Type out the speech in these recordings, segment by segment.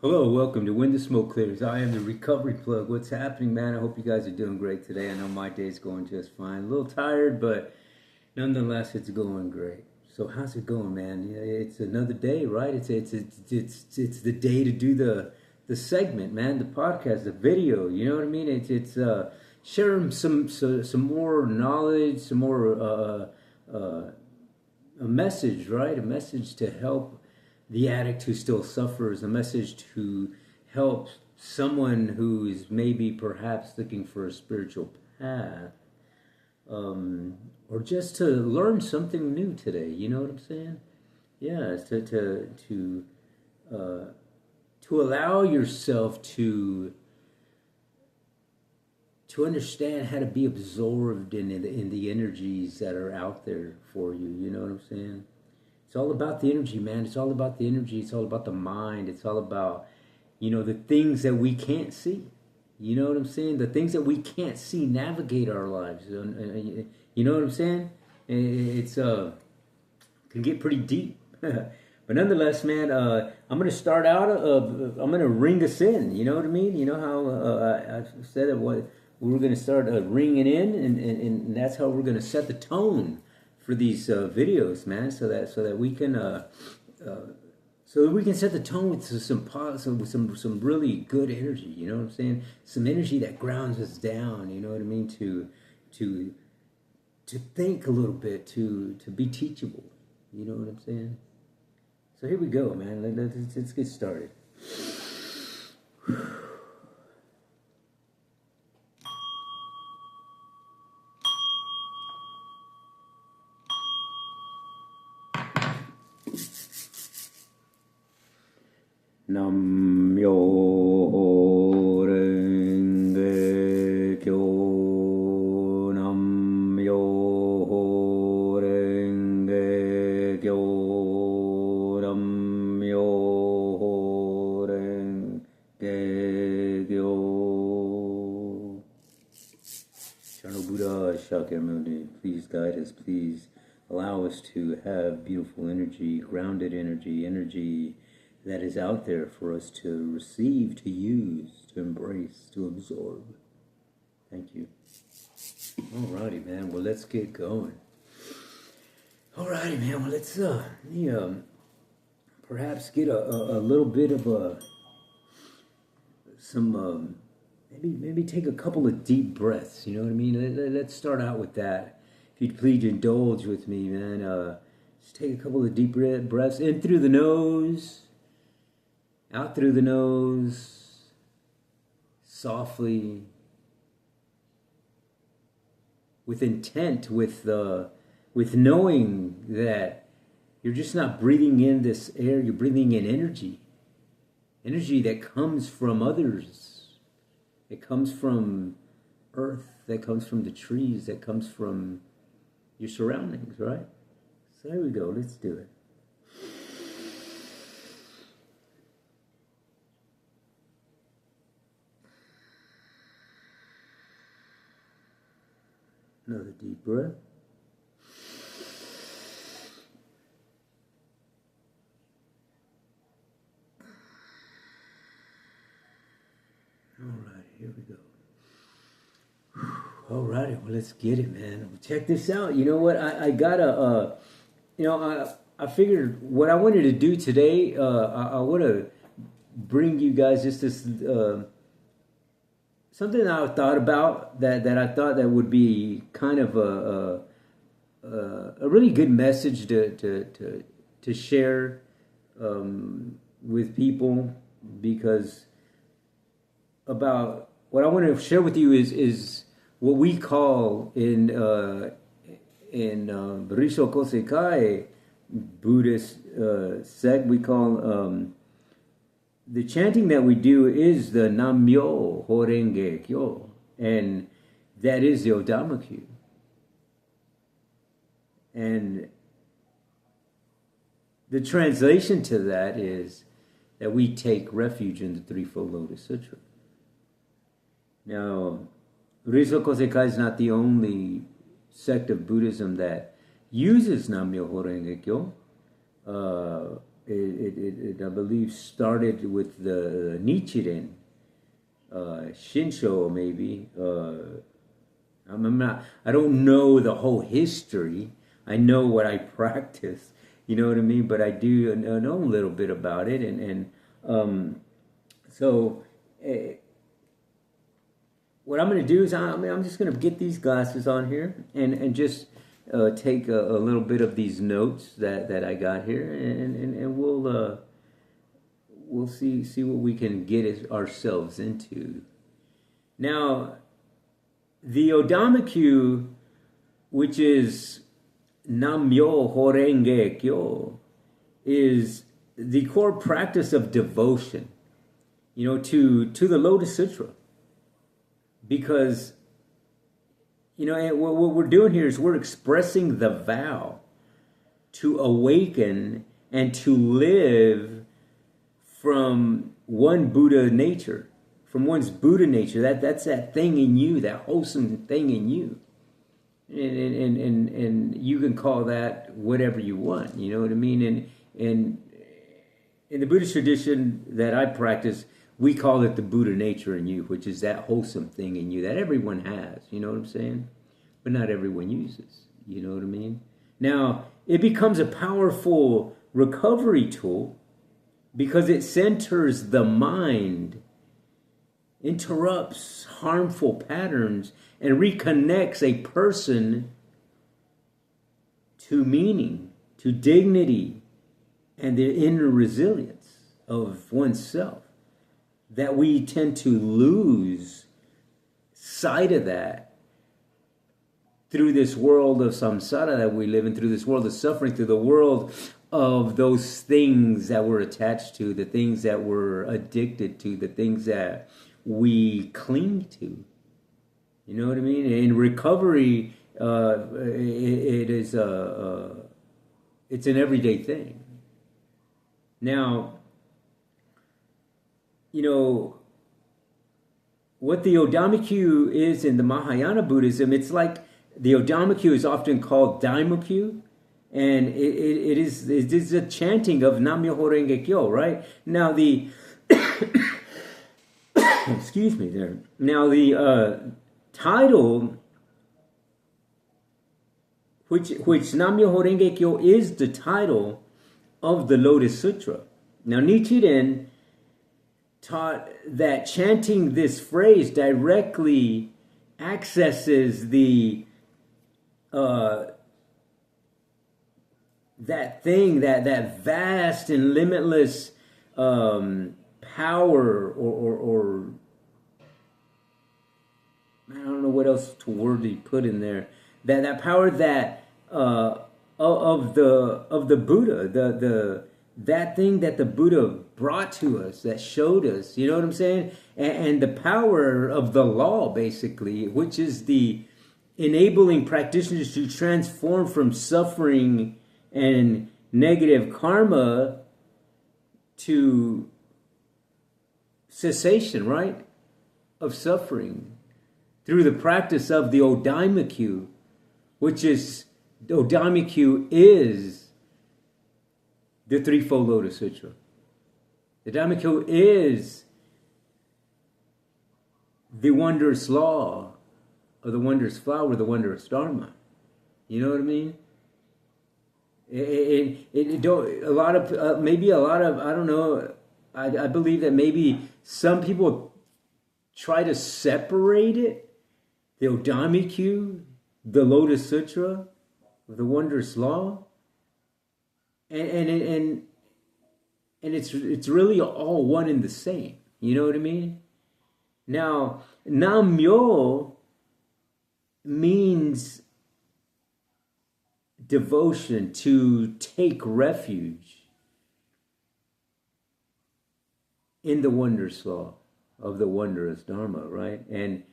Hello, welcome to When the Smoke Clears. I am the Recovery Plug. What's happening, man? I hope you guys are doing great today. I know my day's going just fine. A little tired, but nonetheless, it's going great. So how's it going, man? Yeah, it's another day, right? It's the day to do the segment, man, the podcast, the video. You know what I mean? It's sharing some more knowledge, some more a message, right? A message to help the addict who still suffers, a message to help someone who is maybe perhaps looking for a spiritual path, or just to learn something new today. You know what I'm saying? Yeah, to allow yourself to understand how to be absorbed in the energies that are out there for you. You know what I'm saying? It's all about the energy, man. It's all about the energy. It's all about the mind. It's all about, the things that we can't see. You know what I'm saying? The things that we can't see navigate our lives. You know what I'm saying? It's can get pretty deep. But nonetheless, man, I'm going to start out. I'm going to ring us in. You know what I mean? You know how I said that we were going to start ringing in, and that's how we're going to set the tone for these videos, man, so that we can set the tone with some really good energy. You know what I'm saying? Some energy that grounds us down. You know what I mean? To think a little bit, to be teachable. You know what I'm saying? So here we go, man. Let's get started. NAMU MYOHO RENGE KYO. NAMU MYOHO RENGE KYO. NAMU MYOHO RENGE KYO. Eternal Buddha, Shakyamuni, please guide us. Please allow us to have beautiful energy, grounded energy that is out there for us to receive, to use, to embrace, to absorb. Thank you. Alrighty, man. Well, let's get going. Alrighty, man. Well, let's perhaps get a little bit of maybe take a couple of deep breaths. You know what I mean? Let's start out with that. If you'd please indulge with me, man. Just take a couple of deep breaths in through the nose. Out through the nose, softly, with intent, with knowing that you're just not breathing in this air, you're breathing in energy that comes from others, it comes from earth, that comes from the trees, that comes from your surroundings, right? So there we go, let's do it. Another deep breath. All right, here we go. All righty, well, let's get it, man. Check this out. You know what? I gotta, I figured what I wanted to do today, I want to bring you guys just this something I thought about that I thought that would be kind of a really good message to share with people, because about what I want to share with you is what we call in Risho Kosekai Buddhist sect, we call the chanting that we do is the NAMU MYOHO RENGE KYO, and that is the Odiamaku. And the translation to that is that we take refuge in the Threefold Lotus Sutra. Now, Risho Kosekai is not the only sect of Buddhism that uses NAMU MYOHO RENGE KYO. I believe, started with the Nichiren, Shinsho maybe. I don't know the whole history. I know what I practice, you know what I mean? But I do know a little bit about it. So what I'm going to do is I'm just going to get these glasses on here and just take a little bit of these notes that I got here, and we'll see what we can get ourselves into. Now, the Odiamaku, which is NAMU MYOHO RENGE KYO, is the core practice of devotion, to the Lotus Sutra. Because, and what we're doing here is we're expressing the vow to awaken and to live from one Buddha nature, from one's Buddha nature. That's that thing in you, that wholesome thing in you. And you can call that whatever you want, you know what I mean? And in the Buddhist tradition that I practice, we call it the Buddha nature in you, which is that wholesome thing in you that everyone has, you know what I'm saying? But not everyone uses, you know what I mean? Now, it becomes a powerful recovery tool because it centers the mind, interrupts harmful patterns, and reconnects a person to meaning, to dignity, and the inner resilience of oneself. That we tend to lose sight of that through this world of samsara that we live in, through this world of suffering, through the world of those things that we're attached to, the things that we're addicted to, the things that we cling to. You know what I mean? In recovery, it's an everyday thing. Now, what the Odiamaku is in the Mahayana Buddhism, it's like the Odiamaku is often called Daimoku, and it is a chanting of NAMU MYOHO RENGE KYO, right? Now the excuse me there. Now the title, which NAMU MYOHO RENGE KYO is the title of the Lotus Sutra. Now Nichiren taught that chanting this phrase directly accesses the that thing, that vast and limitless power, or I don't know what else to wordly put in there. That power that of the Buddha, that thing that the Buddha brought to us, that showed us, you know what I'm saying? And the power of the law, basically, which is the enabling practitioners to transform from suffering and negative karma to cessation, right? Of suffering through the practice of the Odiamaku, which is, Odiamaku is the Threefold Lotus Sutra. The Odiamaku is the wondrous law, or the wondrous flower, the wondrous Dharma. You know what I mean? I don't know. I believe that maybe some people try to separate it, the Odiamaku, the Lotus Sutra, the wondrous law, and it's really all one and the same. You know what I mean? Now, Nam-myo means devotion, to take refuge in the wondrous law of the wondrous Dharma, right? And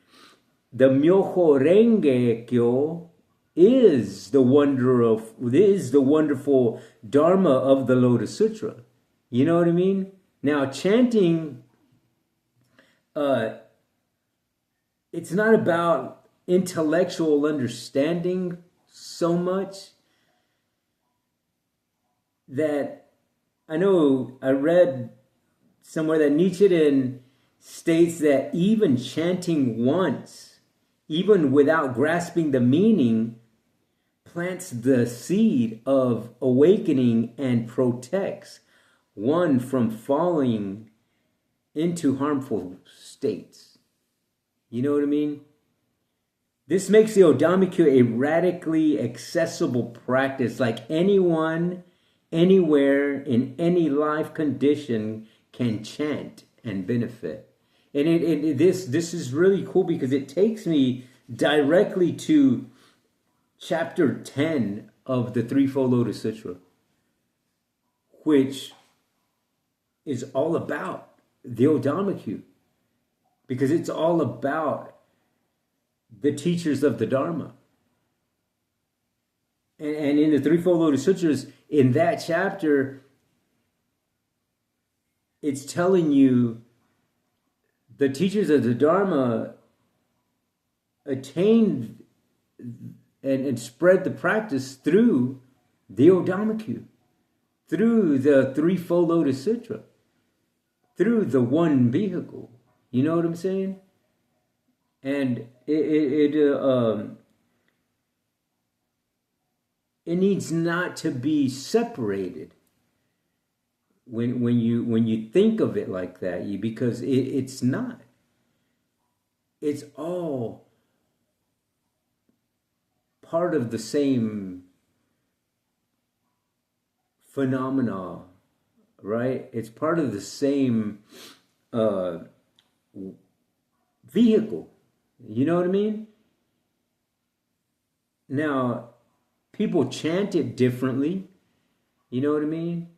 the Myoho Renge Kyo is the wonderful Dharma of the Lotus Sutra. You know what I mean? Now, chanting, it's not about intellectual understanding so much, that I know I read somewhere that Nichiren states that even chanting once, even without grasping the meaning, plants the seed of awakening and protects one from falling into harmful states. You know what I mean? This makes the Odiamaku a radically accessible practice, like anyone, anywhere, in any life condition can chant and benefit. And this is really cool because it takes me directly to chapter 10 of the Threefold Lotus Sutra, which is all about the Odiamaku, because it's all about the teachers of the Dharma. And in the Threefold Lotus Sutras, in that chapter, it's telling you the teachers of the Dharma attained and spread the practice through the Odiamaku, through the Threefold Lotus Sutra, through the one vehicle. You know what I'm saying? And it needs not to be separated when you think of it like that, because it's not. It's all part of the same phenomena, right? It's part of the same vehicle. You know what I mean? Now, people chant it differently. You know what I mean?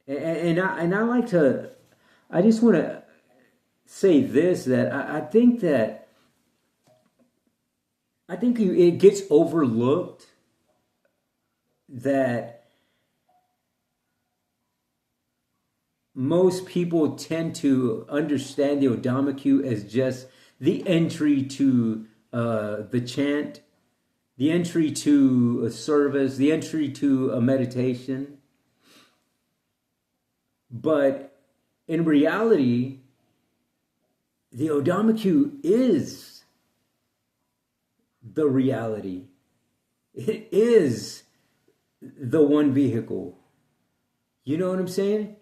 And I like to, I just want to say this, that I think it gets overlooked that most people tend to understand the Odiamaku as just the entry to the chant, the entry to a service, the entry to a meditation. But in reality, the Odiamaku is the reality. It is the one vehicle. You know what I'm saying?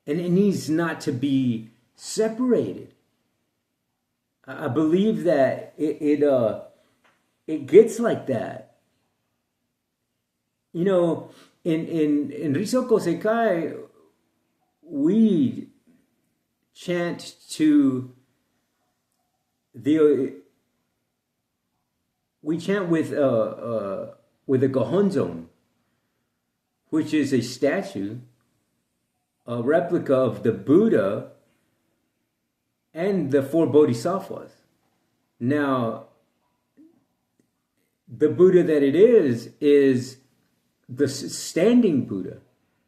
And it needs not to be separated. I believe that it gets like that. You know, in Risoko Sekai, we chant to we chant with a Gohonzon, which is a statue, a replica of the Buddha and the four bodhisattvas. Now, the Buddha that it is the standing Buddha.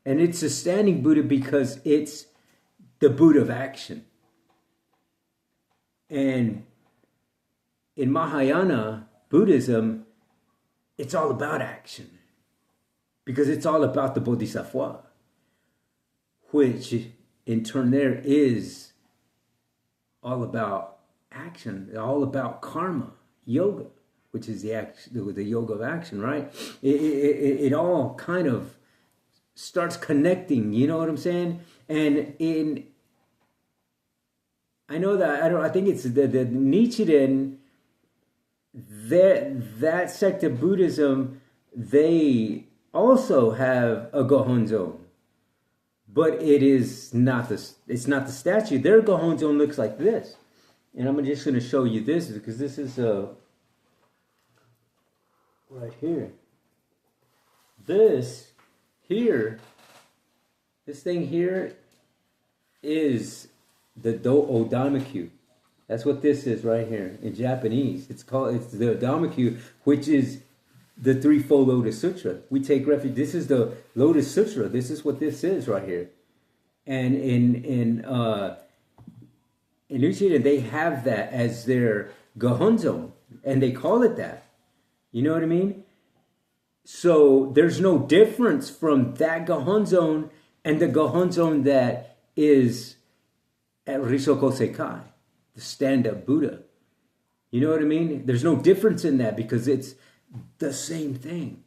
And it's a standing Buddha because it's the Buddha of action. And in Mahayana Buddhism, it's all about action, because it's all about the Bodhisattva, which in turn there is all about action, all about karma, yoga, which is the yoga of action, right? It all kind of starts connecting, you know what I'm saying? And I think it's the Nichiren, that sect of Buddhism, they also have a Gohonzon, but it's not the statue. Their Gohonzon looks like this, and I'm just going to show you this because this is right here. This thing here is the Odiamaku. That's what this is right here in Japanese. It's the Odiamaku, which is the Threefold Lotus Sutra. We take refuge. This is the Lotus Sutra. This is what this is right here. And in Nichiren, they have that as their Gohonzon, and they call it that. You know what I mean? So there's no difference from that Gohonzon and the Gohonzon that is at Risoko Sekai, the stand-up Buddha. You know what I mean? There's no difference in that because it's the same thing.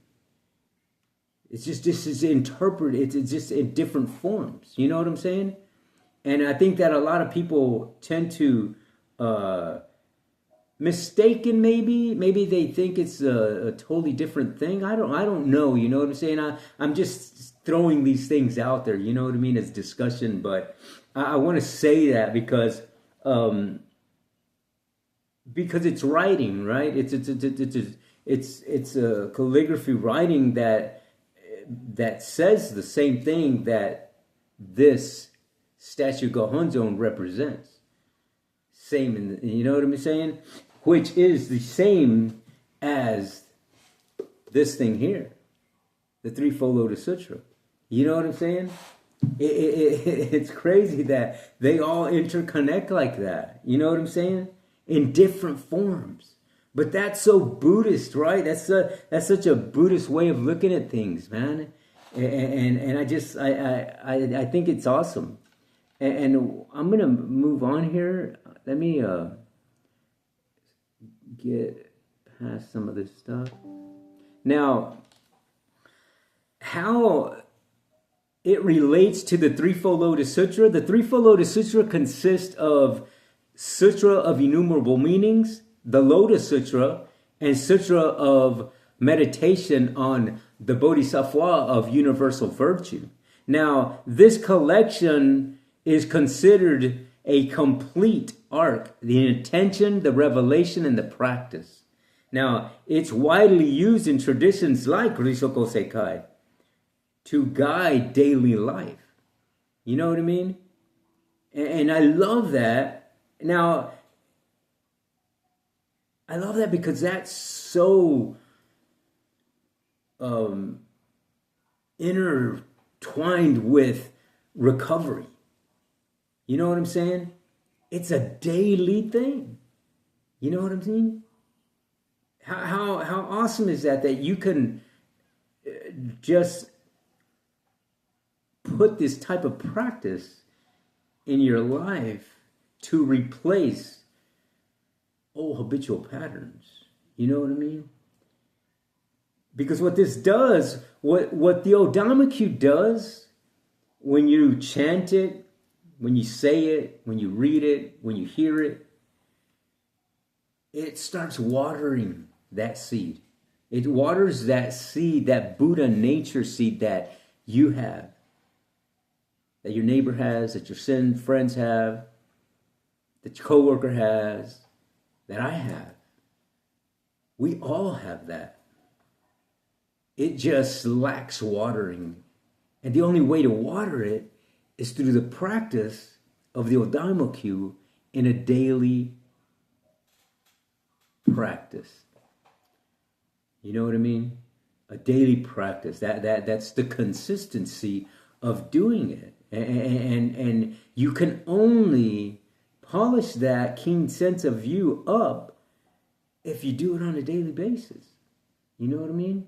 It's just interpreted. It's just in different forms. You know what I'm saying? And I think that a lot of people tend to mistaken. Maybe they think it's a totally different thing. I don't know. You know what I'm saying? I'm just throwing these things out there. You know what I mean? As discussion, but I want to say that because it's writing, right? It's a calligraphy writing that says the same thing that this statue Gohonzon represents. Same, you know what I'm saying? Which is the same as this thing here, the Threefold Lotus Sutra. You know what I'm saying? It's crazy that they all interconnect like that. You know what I'm saying? In different forms. But that's so Buddhist, right? That's such a Buddhist way of looking at things, man. And I think it's awesome. And I'm gonna move on here. Let me get past some of this stuff. Now, how it relates to the Threefold Lotus Sutra. The Threefold Lotus Sutra consists of Sutra of Innumerable Meanings, the Lotus Sutra, and Sutra of Meditation on the Bodhisattva of Universal Virtue. Now, this collection is considered a complete arc, the intention, the revelation, and the practice. Now, it's widely used in traditions like Risoko Sekai to guide daily life. You know what I mean? And I love that. Now, I love that because that's so intertwined with recovery. You know what I'm saying? It's a daily thing. You know what I'm saying? How awesome is that you can just put this type of practice in your life to replace old habitual patterns. You know what I mean? Because what this does, what the Odiamaku does when you chant it, when you say it, when you read it, when you hear it, it starts watering that seed. It waters that seed, that Buddha nature seed that you have, that your neighbor has, that your friends have, that your coworker has, that I have. We all have that. It just lacks watering. And the only way to water it is through the practice of the Odiamaku in a daily practice. You know what I mean? A daily practice. That's the consistency of doing it. And you can only polish that keen sense of view up if you do it on a daily basis. You know what I mean?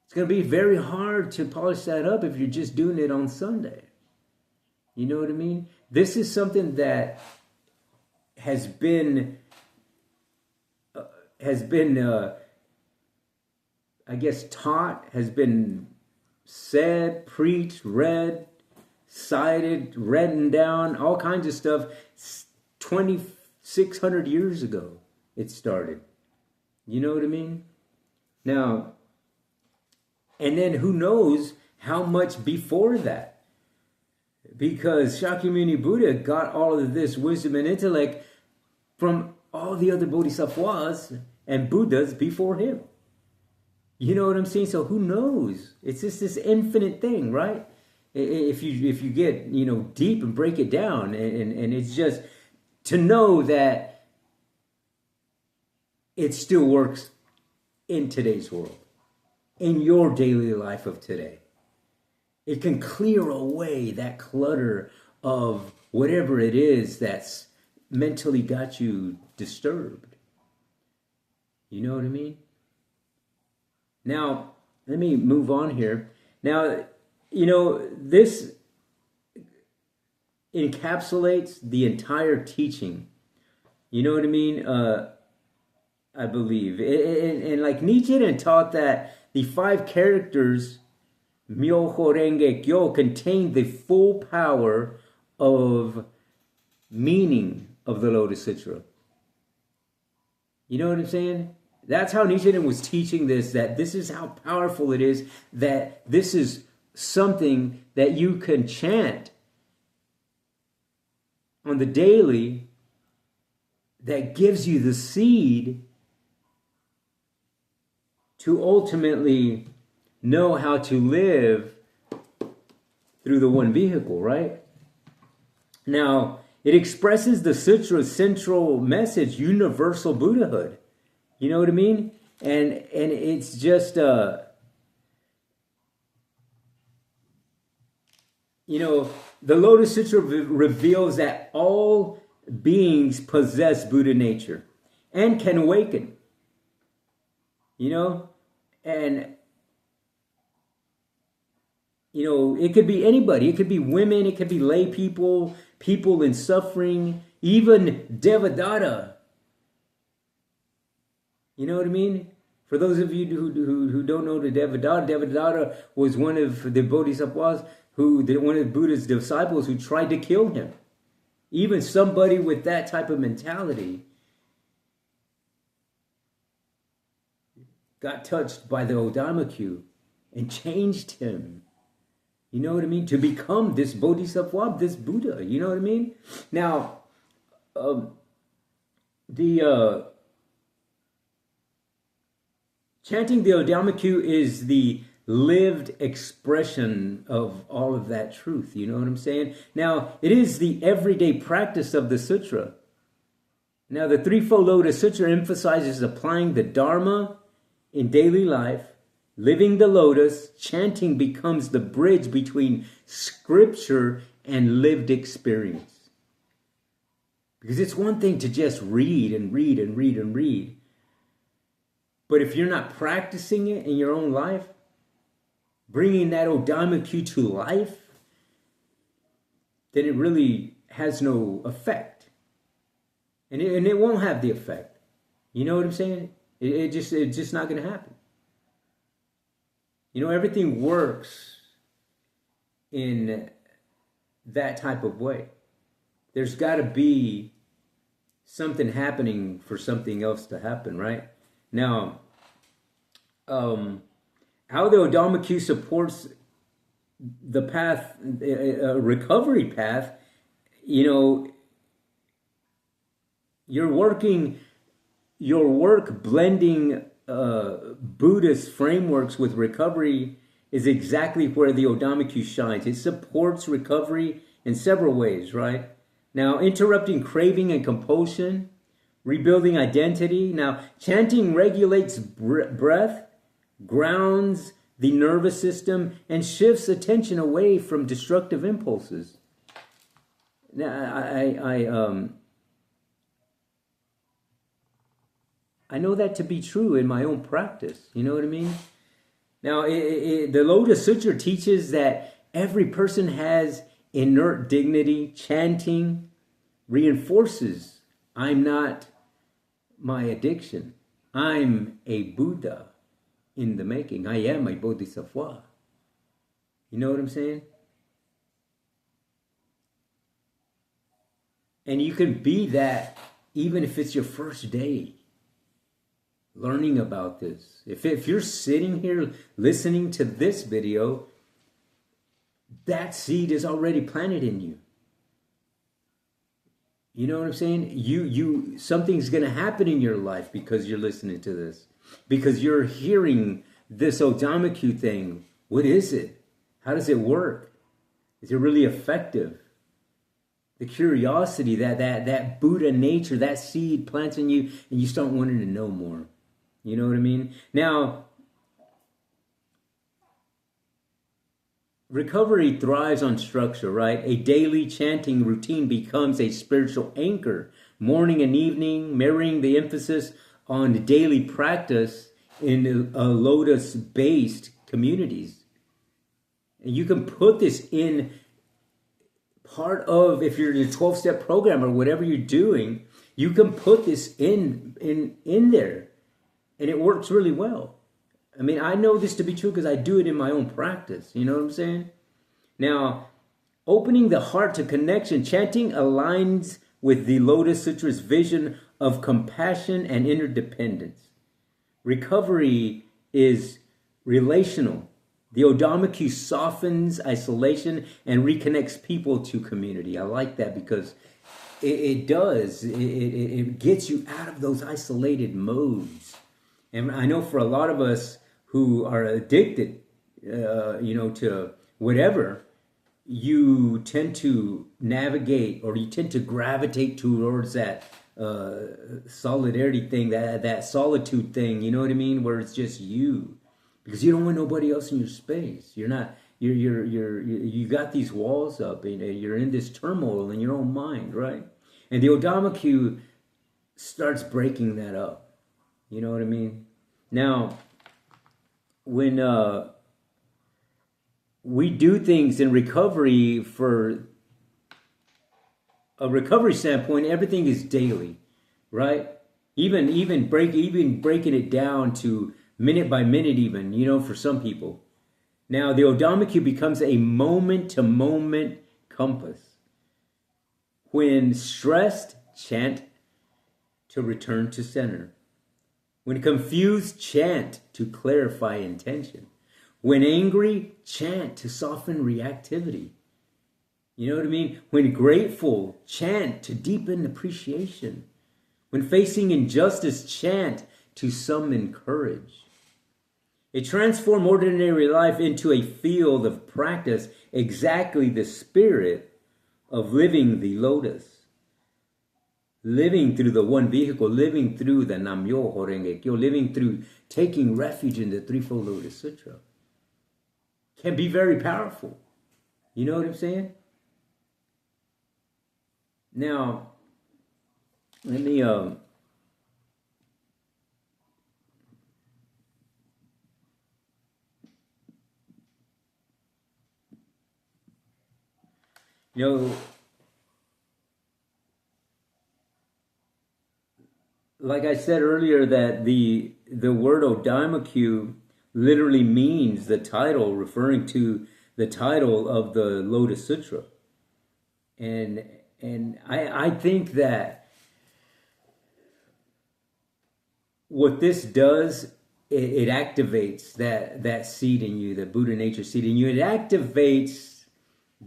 It's going to be very hard to polish that up if you're just doing it on Sunday. You know what I mean? This is something that has been I guess taught, has been said, preached, read, cited, written down, all kinds of stuff. 2,600 years ago it started. You know what I mean? Now, and then who knows how much before that? Because Shakyamuni Buddha got all of this wisdom and intellect from all the other bodhisattvas and Buddhas before him. You know what I'm saying? So who knows? It's just this infinite thing, right? If you get, deep and break it down, and it's just to know that it still works in today's world, in your daily life of today. It can clear away that clutter of whatever it is that's mentally got you disturbed. You know what I mean? Now, let me move on here. Now, this encapsulates the entire teaching. You know what I mean? I believe. And like Nichiren taught that the 5 characters, Myoho Renge Kyo, contain the full power of meaning of the Lotus Sutra. You know what I'm saying? That's how Nichiren was teaching this, that this is how powerful it is, that this is something that you can chant on the daily that gives you the seed to ultimately know how to live through the one vehicle, right? Now, it expresses the sutra's central message, universal Buddhahood. You know what I mean? And it's just, the Lotus Sutra reveals that all beings possess Buddha nature and can awaken. And it could be anybody. It could be women. It could be lay people, people in suffering, even Devadatta. You know what I mean? For those of you who don't know the Devadatta was one of the bodhisattvas, one of Buddha's disciples who tried to kill him. Even somebody with that type of mentality got touched by the Odiamaku and changed him. You know what I mean? To become this bodhisattva, this Buddha. You know what I mean? Now, chanting the Odiamaku is the lived expression of all of that truth. You know what I'm saying? Now, it is the everyday practice of the sutra. Now, the Threefold Lotus Sutra emphasizes applying the Dharma in daily life. Living the lotus, chanting becomes the bridge between scripture and lived experience. Because it's one thing to just read and read and read and read. But if you're not practicing it in your own life, bringing that Odiamaku to life, then it really has no effect. And it won't have the effect. You know what I'm saying? It's just not going to happen. Everything works in that type of way. There's got to be something happening for something else to happen, right? Now, how the Odiamaku supports the path, recovery path, your work blending Buddhist frameworks with recovery is exactly where the Odiamaku shines. It supports recovery in several ways, right? Now, interrupting craving and compulsion, rebuilding identity. Now, chanting regulates breath, grounds the nervous system, and shifts attention away from destructive impulses. Now, I know that to be true in my own practice. You know what I mean? Now, the Lotus Sutra teaches that every person has inert dignity. Chanting reinforces, I'm not my addiction. I'm a Buddha in the making. I am a bodhisattva. You know what I'm saying? And you can be that even if it's your first day learning about this. If you're sitting here listening to this video, that seed is already planted in you. You know what I'm saying? Something's going to happen in your life because you're listening to this. Because you're hearing this Odiamaku thing. What is it? How does it work? Is it really effective? The curiosity, that Buddha nature, that seed plants in you, and you start wanting to know more. You know what I mean? Now, recovery thrives on structure, right? A daily chanting routine becomes a spiritual anchor. Morning and evening, mirroring the emphasis on daily practice in lotus-based communities. And you can put this in part of, if you're in a 12-step program or whatever you're doing, you can put this in there, and it works really well. I mean, I know this to be true because I do it in my own practice. You know what I'm saying? Now, opening the heart to connection, chanting aligns with the Lotus Sutra's vision of compassion and interdependence. Recovery is relational. The Odiamaku softens isolation and reconnects people to community. I like that because it does. It gets you out of those isolated modes. And I know for a lot of us who are addicted, to whatever, you tend to navigate, or you tend to gravitate towards that solidarity thing, that solitude thing. You know what I mean? Where it's just you, because you don't want nobody else in your space. You're not. You got these walls up, and you're in this turmoil in your own mind, right? And the Odiamaku starts breaking that up. You know what I mean? Now, when we do things in recovery, for a recovery standpoint, everything is daily, right? Even breaking it down to minute by minute, even, for some people. Now, the Odiamaku becomes a moment-to-moment compass. When stressed, chant to return to center. When confused, chant to clarify intention. When angry, chant to soften reactivity. You know what I mean? When grateful, chant to deepen appreciation. When facing injustice, chant to summon courage. It transforms ordinary life into a field of practice, exactly the spirit of living the lotus. Living through the one vehicle, living through the NAMU MYOHO RENGE KYO, living through taking refuge in the Threefold Lotus Sutra, can be very powerful. You know what I'm saying? Now, let me like I said earlier, that the word Odiamaku literally means the title, referring to the title of the Lotus Sutra. And I think that what this does, it activates that seed in you, the Buddha nature seed in you. It activates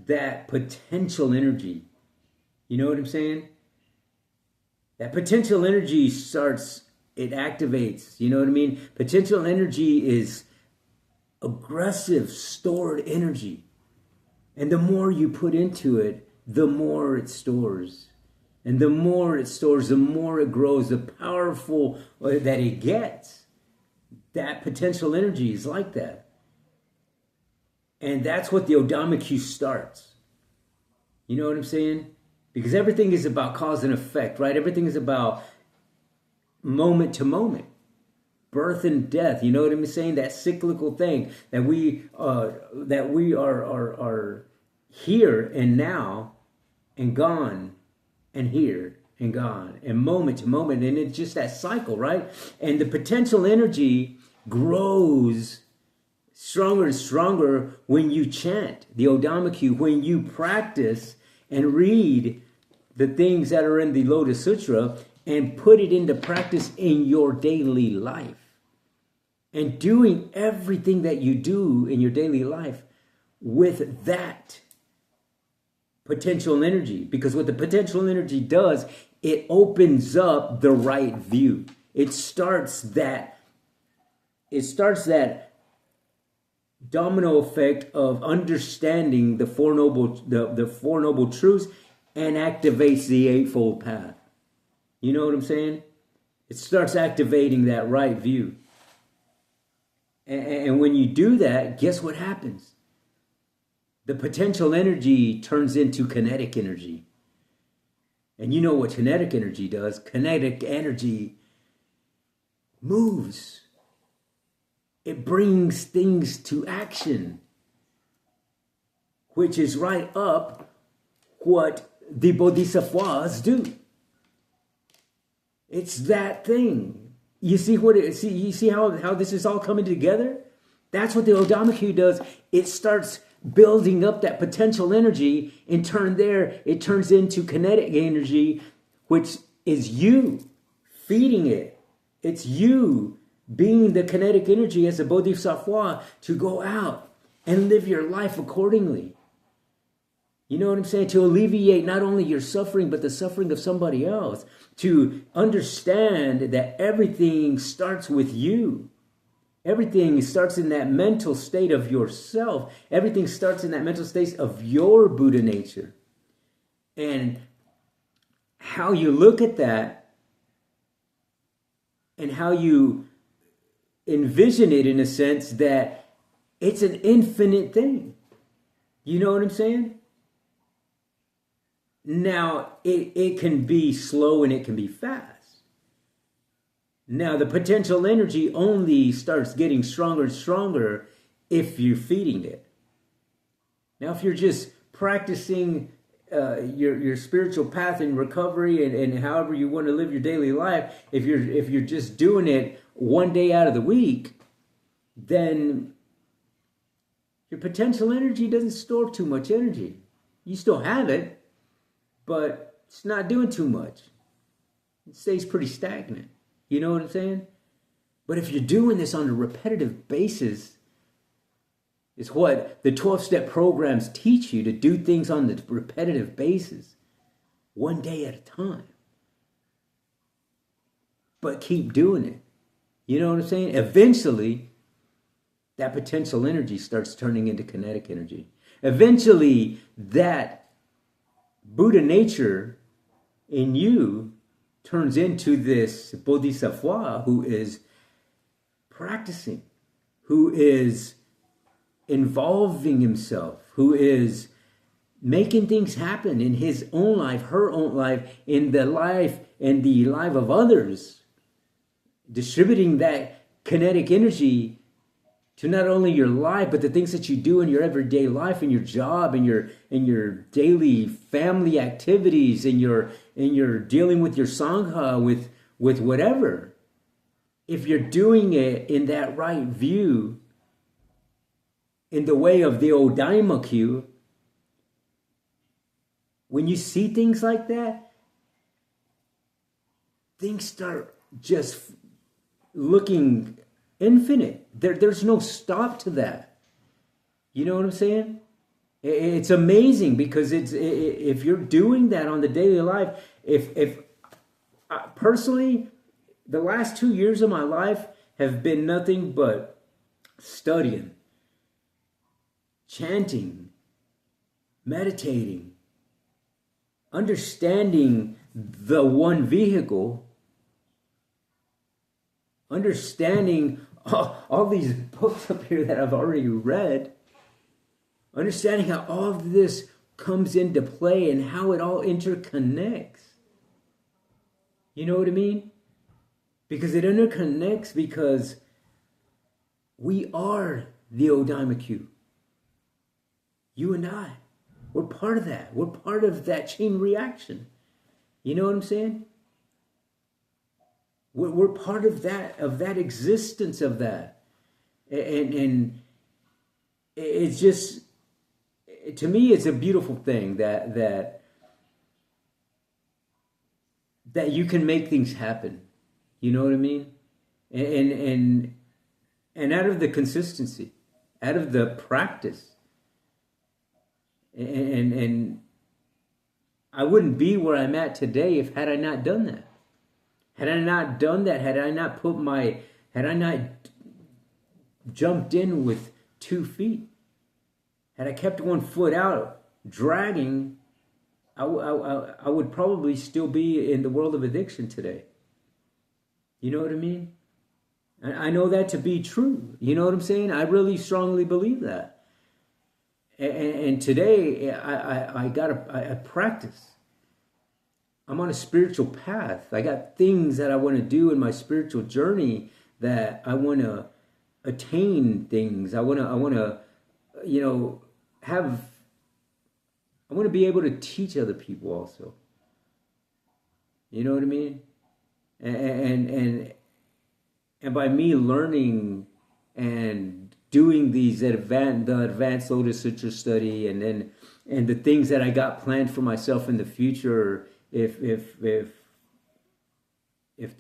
that potential energy. You know what I'm saying? That potential energy it activates. You know what I mean? Potential energy is aggressive, stored energy. And the more you put into it, the more it stores. And the more it stores, the more it grows, the powerful that it gets. That potential energy is like that. And that's what the Odiamaku starts. You know what I'm saying? Because everything is about cause and effect, right? Everything is about moment to moment, birth and death. You know what I'm saying? That cyclical thing that we are here and now, and gone, and here and gone, and moment to moment, and it's just that cycle, right? And the potential energy grows stronger and stronger when you chant the Odiamaku, when you practice and read the things that are in the Lotus Sutra and put it into practice in your daily life. And doing everything that you do in your daily life with that potential energy. Because what the potential energy does, it opens up the right view. It starts that domino effect of understanding the Four Noble Truths, and activates the Eightfold Path. You know what I'm saying? It starts activating that right view. And when you do that, guess what happens? The potential energy turns into kinetic energy. And you know what kinetic energy does? Kinetic energy moves. it brings things to action, which is right up what the bodhisattvas do. It's that thing. You see you see how this is all coming together? That's what the Odiamaku does. It starts building up that potential energy. In turn there, it turns into kinetic energy, which is you feeding it. It's you being the kinetic energy as a bodhisattva to go out and live your life accordingly. You know what I'm saying? To alleviate not only your suffering, but the suffering of somebody else. To understand that everything starts with you. Everything starts in that mental state of yourself. Everything starts in that mental state of your Buddha nature. And how you look at that and how you envision it, in a sense that it's an infinite thing. You know what I'm saying? Now, it can be slow and it can be fast. Now, the potential energy only starts getting stronger and stronger if you're feeding it. Now, if you're just practicing your spiritual path in recovery and however you want to live your daily life, if you're just doing it one day out of the week, then your potential energy doesn't store too much energy. You still have it, but it's not doing too much. It stays pretty stagnant. You know what I'm saying? But if you're doing this on a repetitive basis, it's what the 12-step programs teach you, to do things on the repetitive basis, one day at a time. But keep doing it. You know what I'm saying? Eventually, that potential energy starts turning into kinetic energy. Eventually, that Buddha nature in you turns into this bodhisattva who is practicing, who is involving himself, who is making things happen in his own life, her own life, in the life and the life of others, distributing that kinetic energy to not only your life, but the things that you do in your everyday life, in your job, in your daily family activities, in your dealing with your sangha, with whatever. If you're doing it in that right view, in the way of the Odiamaku, when you see things like that, things start just looking infinite. There's no stop to that. You know what I'm saying? It's amazing, because if you're doing that on the daily life, if personally, the last 2 years of my life have been nothing but studying, chanting, meditating, understanding the one vehicle, understanding all these books up here that I've already read, understanding how all of this comes into play and how it all interconnects. You know what I mean? Because it interconnects because we are the Odiamaku. You and I. We're part of that. We're part of that chain reaction. You know what I'm saying? We're part of that existence of that. And it's just, to me, it's a beautiful thing that you can make things happen. You know what I mean? And out of the consistency, out of the practice, and I wouldn't be where I'm at today had I not done that. Had I not done that, had I not jumped in with 2 feet, had I kept one foot out, dragging, I would probably still be in the world of addiction today. You know what I mean? I know that to be true. You know what I'm saying? I really strongly believe that. And today, I practice. I'm on a spiritual path. I got things that I want to do in my spiritual journey that I want to attain things. I want to, you know, have. I want to be able to teach other people also. You know what I mean? And by me learning and doing these the advanced Lotus Sutra study, and the things that I got planned for myself in the future, if the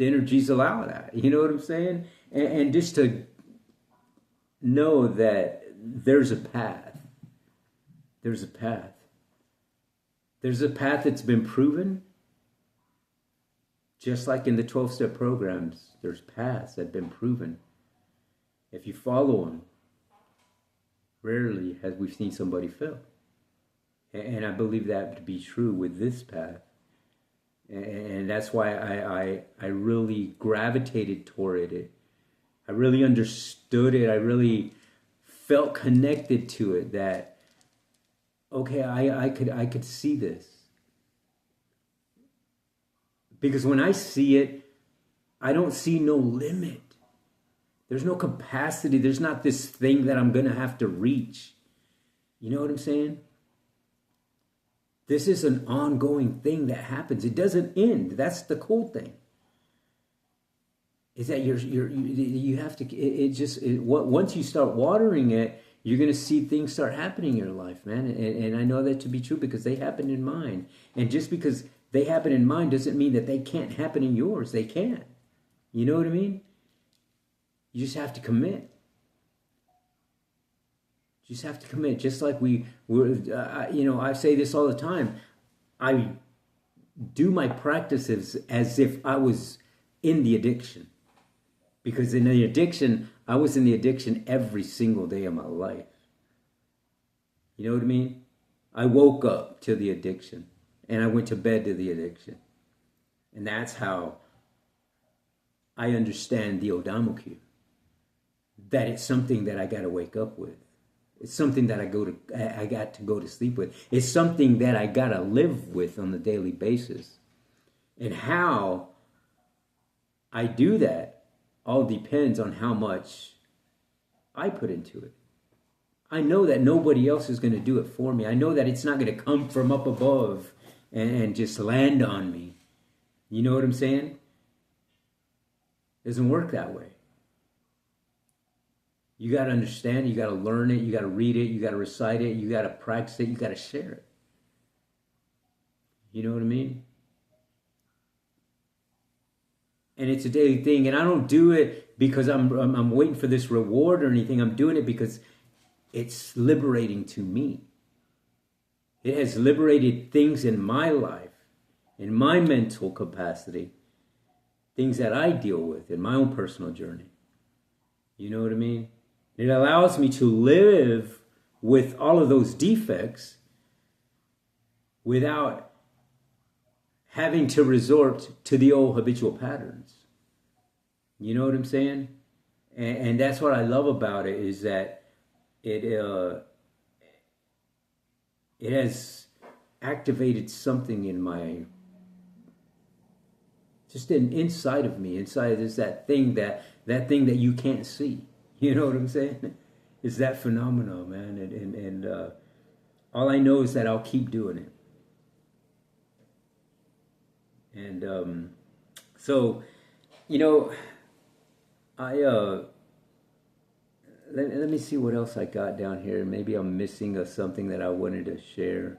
energies allow that, you know what I'm saying? And just to know that there's a path. There's a path. There's a path that's been proven. Just like in the 12-step programs, there's paths that have been proven. If you follow them, rarely have we seen somebody fail. And I believe that to be true with this path. And that's why I really gravitated toward it. I really understood it. I really felt connected to it, that, okay, I could see this. Because when I see it, I don't see no limit. There's no capacity. There's not this thing that I'm going to have to reach. You know what I'm saying? This is an ongoing thing that happens. It doesn't end. That's the cool thing. Is that you have to, once you start watering it, you're going to see things start happening in your life, man. And I know that to be true because they happen in mine. And just because they happen in mine doesn't mean that they can't happen in yours. They can. You know what I mean? You just have to commit. You just have to commit. Just like I say this all the time. I do my practices as if I was in the addiction. Because in the addiction, I was in the addiction every single day of my life. You know what I mean? I woke up to the addiction. And I went to bed to the addiction. And that's how I understand the Odiamaku. That it's something that I got to wake up with. It's something that I got to go to sleep with. It's something that I got to live with on a daily basis. And how I do that all depends on how much I put into it. I know that nobody else is going to do it for me. I know that it's not going to come from up above and just land on me. You know what I'm saying? It doesn't work that way. You got to understand, you got to learn it, you got to read it, you got to recite it, you got to practice it, you got to share it. You know what I mean? And it's a daily thing, and I don't do it because I'm waiting for this reward or anything. I'm doing it because it's liberating to me. It has liberated things in my life, in my mental capacity, things that I deal with in my own personal journey. You know what I mean? It allows me to live with all of those defects without having to resort to the old habitual patterns. You know what I'm saying? And that's what I love about it, is that it has activated something in my, just inside of me. Inside is that thing that you can't see. You know what I'm saying? It's that phenomenon, man. And all I know is that I'll keep doing it. And so, you know, let me see what else I got down here. Maybe I'm missing something that I wanted to share.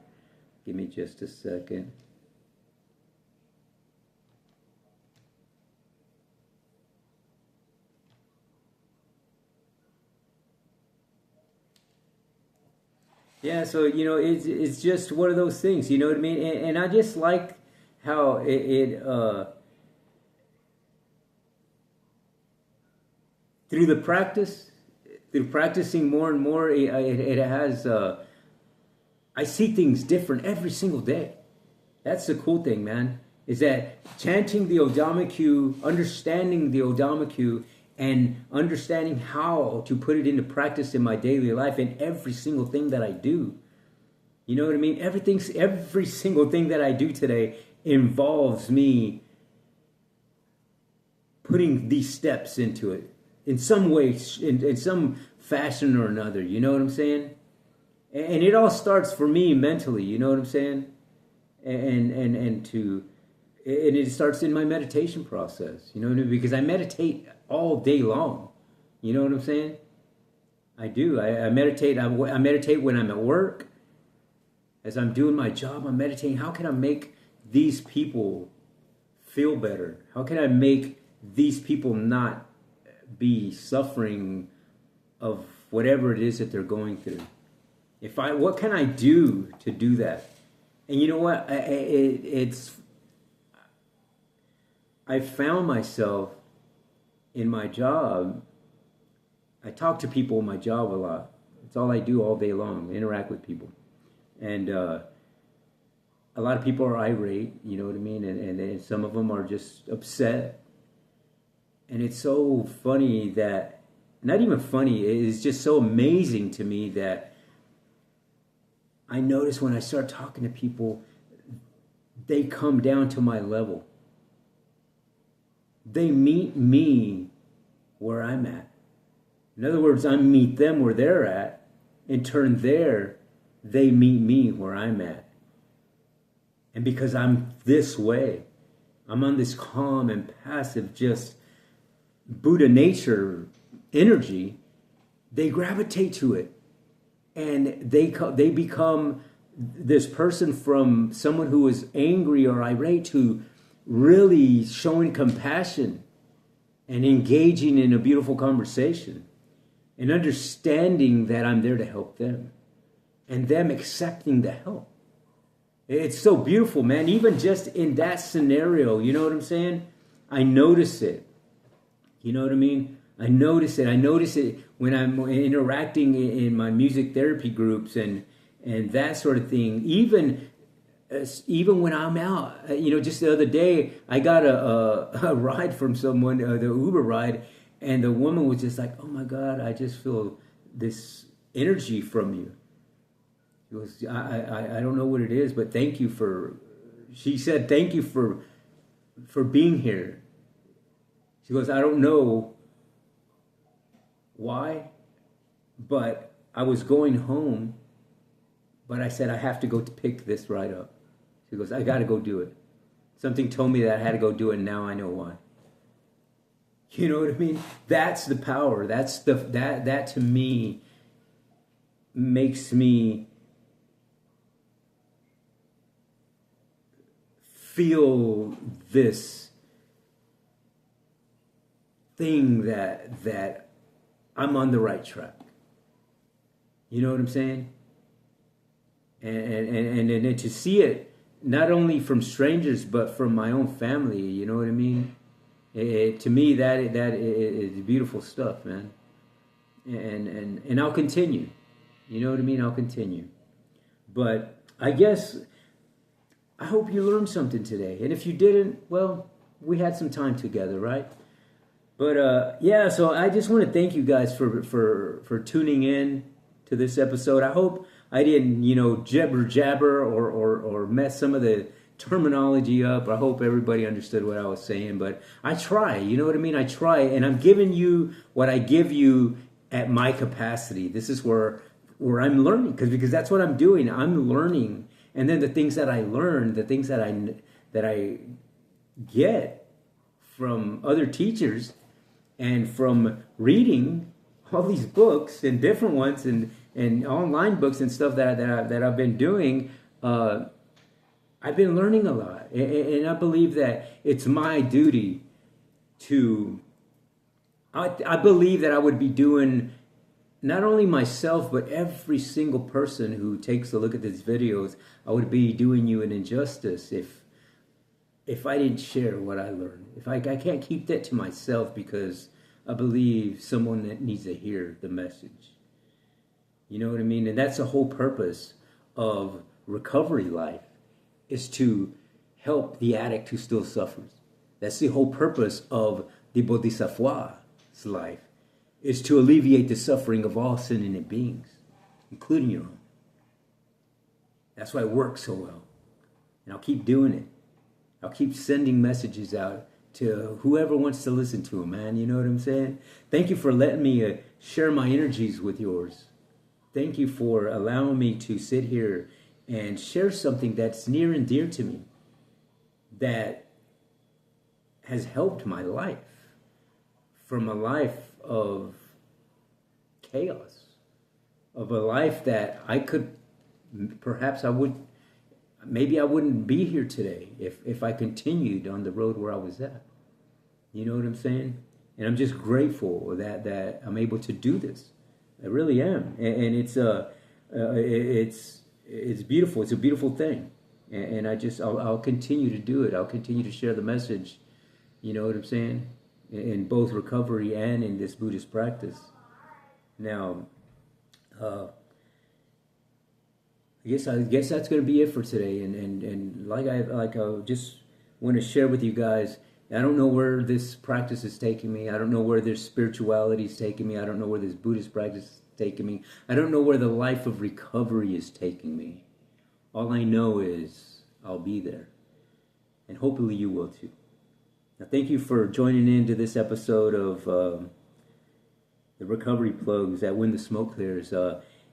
Give me just a second. Yeah, so, you know, it's just one of those things, you know what I mean? And I just like how through the practice, through practicing more and more, it has, I see things different every single day. That's the cool thing, man, is that chanting the Odiamaku, understanding the Odiamaku, and understanding how to put it into practice in my daily life in every single thing that I do. You know what I mean? Every single thing that I do today involves me putting these steps into it. in some way, in some fashion or another. You know what I'm saying? And it all starts for me mentally. You know what I'm saying? And it starts in my meditation process. You know what I mean? Because I meditate all day long. You know what I'm saying? I do. I meditate. I meditate when I'm at work. As I'm doing my job, I'm meditating. How can I make these people feel better? How can I make these people not be suffering of whatever it is that they're going through? What can I do to do that? And you know what? I found myself in my job. I talk to people in my job a lot. It's all I do all day long, interact with people. And a lot of people are irate, you know what I mean? And some of them are just upset. And it's so funny that, not even funny, it's just so amazing to me that I notice when I start talking to people, they come down to my level. They meet me where I'm at. In other words, I meet them where they're at. In turn, they meet me where I'm at. And because I'm this way, I'm on this calm and passive, just Buddha nature energy, they gravitate to it. And they become this person from someone who is angry or irate to really showing compassion and engaging in a beautiful conversation and understanding that I'm there to help them and them accepting the help. It's so beautiful, man. Even just in that scenario, you know what I'm saying? I notice it. You know what I mean? I notice it. I notice it when I'm interacting in my music therapy groups and that sort of thing. Even when I'm out, just the other day, I got a ride from someone, the Uber ride, and the woman was just like, "Oh my God, I just feel this energy from you." She goes, I don't know what it is, but thank you she said, "Thank you for being here." She goes, "I don't know why, but I was going home, but I said I have to go to pick this ride up." She goes, "I got to go do it. Something told me that I had to go do it, and now I know why." You know what I mean? That's the power. That's that to me makes me feel this thing that I'm on the right track. You know what I'm saying? And to see it not only from strangers but from my own family, you know what I mean? To me, that is beautiful stuff, man. And I'll continue. You know what I mean? I'll continue. But I guess I hope you learned something today. And if you didn't, well, we had some time together, right? But yeah, so I just want to thank you guys for tuning in to this episode. I hope I didn't, jabber or mess some of the terminology up. I hope everybody understood what I was saying, but I try, you know what I mean? I try, and I'm giving you what I give you at my capacity. This is where I'm learning, because that's what I'm doing. I'm learning, and then the things that I learn, the things that I get from other teachers and from reading all these books and different ones and online books and stuff that I've been doing. I've been learning a lot, and I believe that it's my duty to. I believe that I would be doing not only myself, but every single person who takes a look at these videos. I would be doing you an injustice if I didn't share what I learned. If I can't keep that to myself, because I believe someone that needs to hear the message. You know what I mean? And that's the whole purpose of recovery life, is to help the addict who still suffers. That's the whole purpose of the Bodhisattva's life, is to alleviate the suffering of all sentient beings, including your own. That's why it works so well. And I'll keep doing it. I'll keep sending messages out to whoever wants to listen to them, man. You know what I'm saying? Thank you for letting me share my energies with yours. Thank you for allowing me to sit here and share something that's near and dear to me, that has helped my life from a life of chaos, of a life that I could, perhaps I would, maybe I wouldn't be here today if I continued on the road where I was at. You know what I'm saying? And I'm just grateful that I'm able to do this. I really am, and it's beautiful. It's a beautiful thing, and I'll continue to do it. I'll continue to share the message. You know what I'm saying? In both recovery and in this Buddhist practice. Now, I guess that's going to be it for today. And like I just want to share with you guys. I don't know where this practice is taking me. I don't know where this spirituality is taking me. I don't know where this Buddhist practice is taking me. I don't know where the life of recovery is taking me. All I know is I'll be there. And hopefully you will too. Now, thank you for joining in to this episode of the Recovery Plugs at When the Smoke Clears.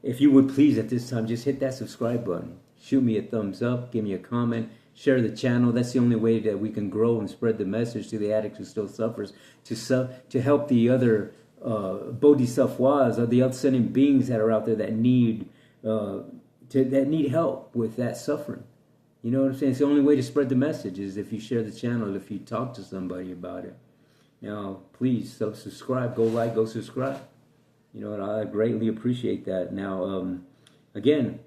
If you would please at this time, just hit that subscribe button. Shoot me a thumbs up. Give me a comment. Share the channel. That's the only way that we can grow and spread the message to the addict who still suffers, to help the other bodhisattvas or the ascending beings that are out there that need help with that suffering. You know what I'm saying? It's the only way to spread the message is if you share the channel, if you talk to somebody about it. Now, please subscribe, go like, go subscribe. You know, and I greatly appreciate that. Now, again,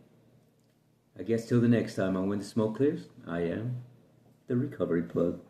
I guess till the next time on When the Smoke Clears, I am the Recovery Plug.